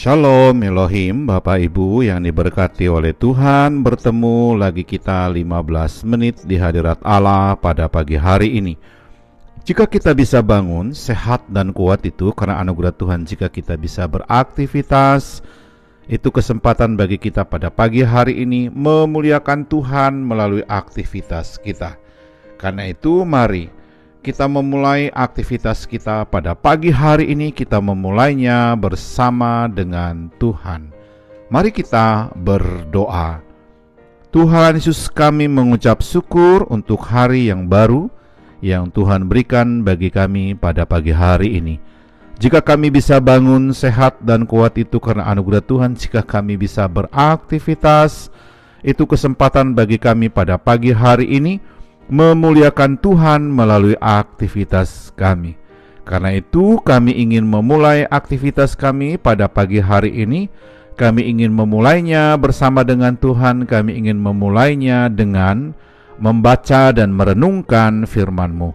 Shalom Elohim, Bapak Ibu yang diberkati oleh Tuhan. Bertemu lagi kita 15 menit di hadirat Allah pada pagi hari ini. Jika kita bisa bangun sehat dan kuat itu karena anugerah Tuhan. Jika kita bisa beraktivitas, itu kesempatan bagi kita pada pagi hari ini memuliakan Tuhan melalui aktivitas kita. Karena itu mari kita memulai aktivitas kita pada pagi hari ini. Kita memulainya bersama dengan Tuhan. Mari kita berdoa. Tuhan Yesus, kami mengucap syukur untuk hari yang baru yang Tuhan berikan bagi kami pada pagi hari ini. Jika kami bisa bangun sehat dan kuat itu karena anugerah Tuhan. Jika kami bisa beraktivitas, itu kesempatan bagi kami pada pagi hari ini memuliakan Tuhan melalui aktivitas kami. Karena itu kami ingin memulai aktivitas kami pada pagi hari ini. Kami ingin memulainya bersama dengan Tuhan. Kami ingin memulainya dengan membaca dan merenungkan firman-Mu.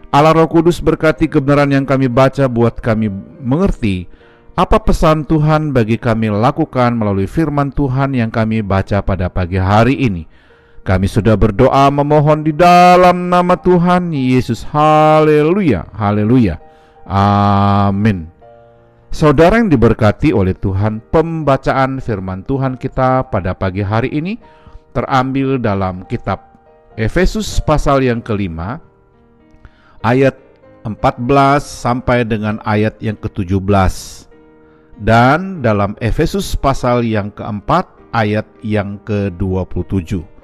Allah Roh Kudus, berkati kebenaran yang kami baca, buat kami mengerti apa pesan Tuhan bagi kami lakukan melalui firman Tuhan yang kami baca pada pagi hari ini. Kami sudah berdoa memohon di dalam nama Tuhan Yesus. Haleluya, haleluya, amin. Saudara yang diberkati oleh Tuhan, pembacaan firman Tuhan kita pada pagi hari ini terambil dalam kitab Efesus pasal yang kelima, ayat 14 sampai dengan ayat yang ke-17. Dan dalam Efesus pasal yang keempat, ayat yang ke-27.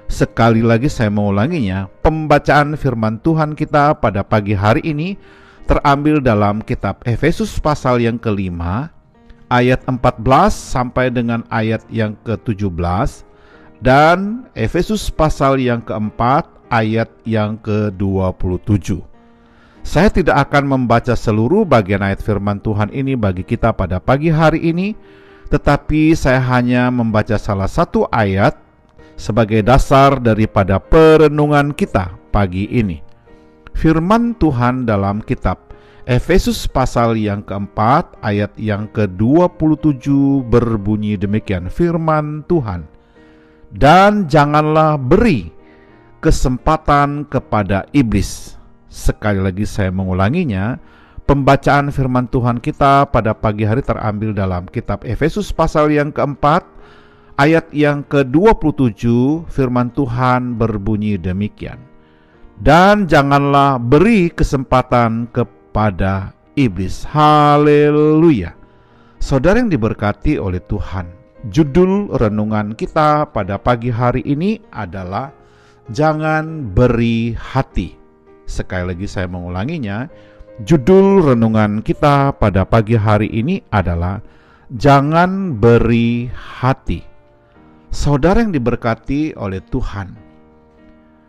Sekali lagi saya mengulanginya, pembacaan firman Tuhan kita pada pagi hari ini terambil dalam kitab Efesus pasal yang kelima, ayat 14 sampai dengan ayat yang ke-17, dan Efesus pasal yang keempat, ayat yang ke-27. Saya tidak akan membaca seluruh bagian ayat firman Tuhan ini bagi kita pada pagi hari ini, tetapi saya hanya membaca salah satu ayat sebagai dasar daripada perenungan kita pagi ini. Firman Tuhan dalam kitab Efesus pasal yang keempat, ayat yang ke-27 berbunyi demikian. Firman Tuhan, dan janganlah beri kesempatan kepada iblis. Sekali lagi saya mengulanginya, pembacaan firman Tuhan kita pada pagi hari terambil dalam kitab Efesus pasal yang keempat, ayat yang ke-27. Firman Tuhan berbunyi demikian. Dan janganlah beri kesempatan kepada iblis. Haleluya. Saudara yang diberkati oleh Tuhan, judul renungan kita pada pagi hari ini adalah jangan beri hati. Sekali lagi saya mengulanginya, judul renungan kita pada pagi hari ini adalah jangan beri hati. Saudara yang diberkati oleh Tuhan,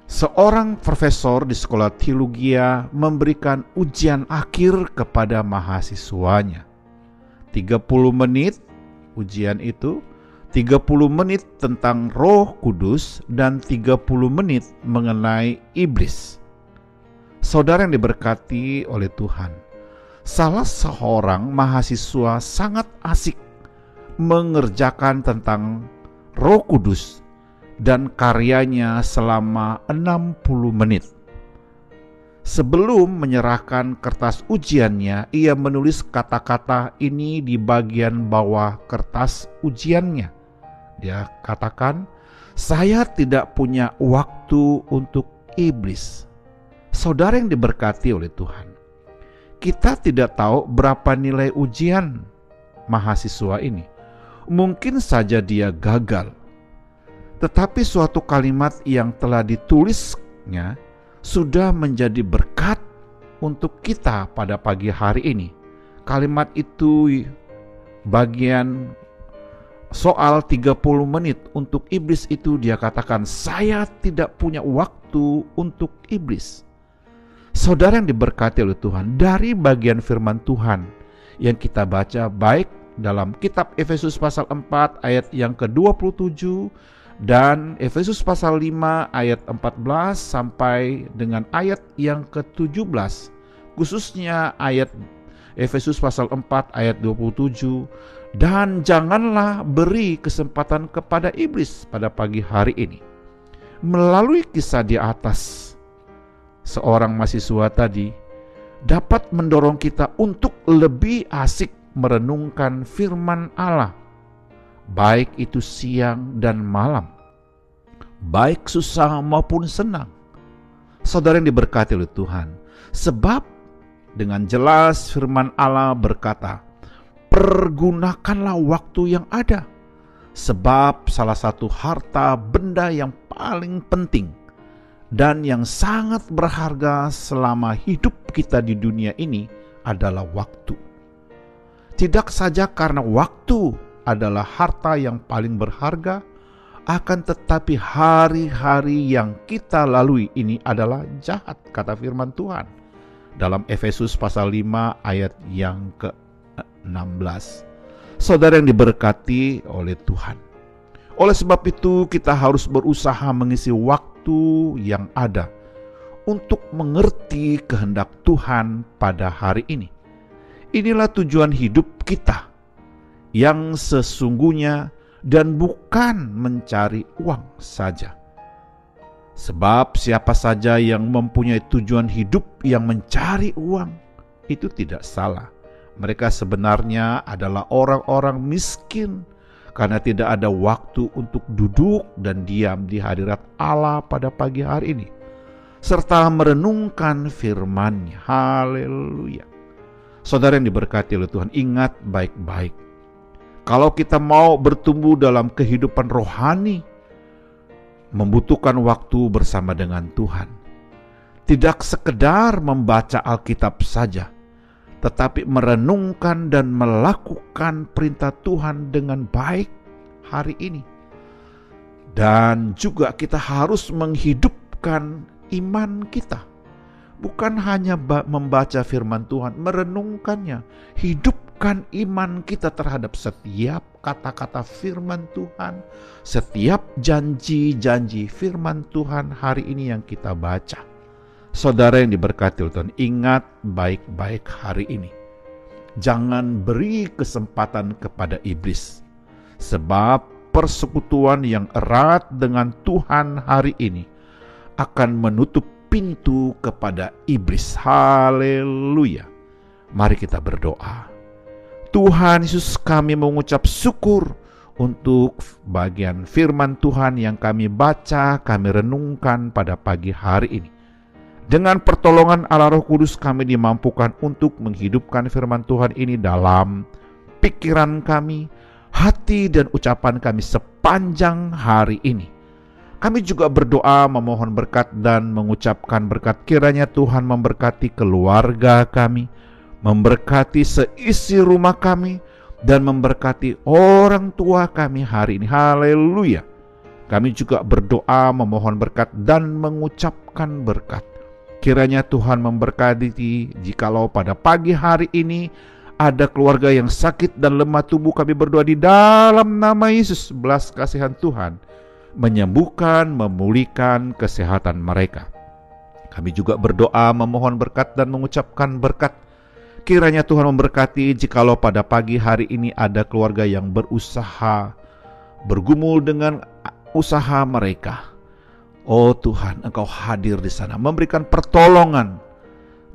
seorang profesor di sekolah teologi memberikan ujian akhir kepada mahasiswanya. 30 menit ujian itu, 30 menit tentang Roh Kudus dan 30 menit mengenai iblis. Saudara yang diberkati oleh Tuhan, salah seorang mahasiswa sangat asik mengerjakan tentang Roh Kudus dan karyanya selama 60 menit. Sebelum menyerahkan kertas ujiannya, ia menulis kata-kata ini di bagian bawah kertas ujiannya. Dia katakan, "Saya tidak punya waktu untuk iblis." Saudara yang diberkati oleh Tuhan, kita tidak tahu berapa nilai ujian mahasiswa ini. Mungkin saja dia gagal, tetapi suatu kalimat yang telah ditulisnya sudah menjadi berkat untuk kita pada pagi hari ini. Kalimat itu bagian soal 30 menit untuk iblis itu, dia katakan, "Saya tidak punya waktu untuk iblis." Saudara yang diberkati oleh Tuhan, dari bagian firman Tuhan yang kita baca baik dalam kitab Efesus pasal 4 ayat yang ke-27 dan Efesus pasal 5 ayat 14 sampai dengan ayat yang ke-17, khususnya ayat Efesus pasal 4 ayat 27 Dan janganlah beri kesempatan kepada iblis pada pagi hari ini. Melalui kisah di atas, seorang mahasiswa tadi dapat mendorong kita untuk lebih asik merenungkan firman Allah, baik itu siang dan malam, baik susah maupun senang. Saudara yang diberkati oleh Tuhan, sebab dengan jelas firman Allah berkata, pergunakanlah waktu yang ada, sebab salah satu harta benda yang paling penting dan yang sangat berharga selama hidup kita di dunia ini adalah waktu. Tidak saja karena waktu adalah harta yang paling berharga, akan tetapi hari-hari yang kita lalui ini adalah jahat, kata firman Tuhan dalam Efesus pasal 5 ayat yang ke-16. Saudara yang diberkati oleh Tuhan, oleh sebab itu kita harus berusaha mengisi waktu yang ada untuk mengerti kehendak Tuhan pada hari ini. Inilah tujuan hidup kita yang sesungguhnya dan bukan mencari uang saja. Sebab siapa saja yang mempunyai tujuan hidup yang mencari uang, itu tidak salah. Mereka sebenarnya adalah orang-orang miskin karena tidak ada waktu untuk duduk dan diam di hadirat Allah pada pagi hari ini, serta merenungkan firman-Nya. Haleluya. Saudara yang diberkati oleh Tuhan, ingat baik-baik. Kalau kita mau bertumbuh dalam kehidupan rohani, membutuhkan waktu bersama dengan Tuhan. Tidak sekedar membaca Alkitab saja, tetapi merenungkan dan melakukan perintah Tuhan dengan baik hari ini. Dan juga kita harus menghidupkan iman kita. Bukan hanya membaca firman Tuhan, merenungkannya. Hidupkan iman kita terhadap setiap kata-kata firman Tuhan, setiap janji-janji firman Tuhan hari ini yang kita baca. Saudara yang diberkati Tuhan, ingat baik-baik hari ini. Jangan beri kesempatan kepada iblis, sebab persekutuan yang erat dengan Tuhan hari ini akan menutup pintu kepada iblis. Haleluya. Mari kita berdoa. Tuhan Yesus, kami mengucap syukur untuk bagian firman Tuhan yang kami baca, kami renungkan pada pagi hari ini. Dengan pertolongan Allah Roh Kudus kami dimampukan untuk menghidupkan firman Tuhan ini dalam pikiran kami, hati dan ucapan kami sepanjang hari ini. Kami juga berdoa memohon berkat dan mengucapkan berkat, kiranya Tuhan memberkati keluarga kami, memberkati seisi rumah kami, dan memberkati orang tua kami hari ini. Haleluya. Kami juga berdoa memohon berkat dan mengucapkan berkat. Kiranya Tuhan memberkati jikalau pada pagi hari ini ada keluarga yang sakit dan lemah tubuh, kami berdoa di dalam nama Yesus, belas kasihan Tuhan menyembuhkan, memulihkan kesehatan mereka. Kami juga berdoa memohon berkat dan mengucapkan berkat. Kiranya Tuhan memberkati jikalau pada pagi hari ini ada keluarga yang berusaha, bergumul dengan usaha mereka. Oh Tuhan, Engkau hadir di sana, memberikan pertolongan,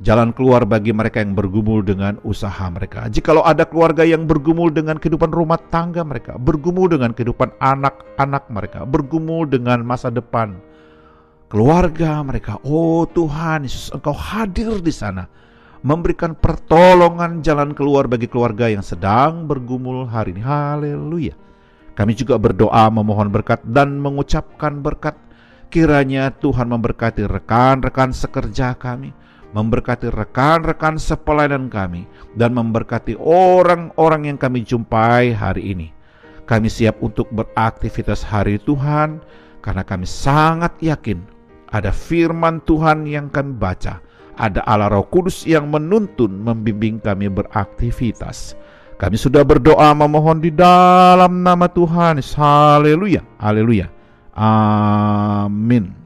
jalan keluar bagi mereka yang bergumul dengan usaha mereka. Jikalau ada keluarga yang bergumul dengan kehidupan rumah tangga mereka, bergumul dengan kehidupan anak-anak mereka, bergumul dengan masa depan keluarga mereka. Oh Tuhan Yesus, Engkau hadir di sana, memberikan pertolongan jalan keluar bagi keluarga yang sedang bergumul hari ini. Haleluya. Kami juga berdoa memohon berkat dan mengucapkan berkat. Kiranya Tuhan memberkati rekan-rekan sekerja kami, memberkati rekan-rekan sepelayanan kami, dan memberkati orang-orang yang kami jumpai hari ini. Kami siap untuk beraktivitas hari Tuhan, karena kami sangat yakin ada firman Tuhan yang kami baca, ada Allah Roh Kudus yang menuntun, membimbing kami beraktivitas. Kami sudah berdoa memohon di dalam nama Tuhan. Haleluya, haleluya, amin.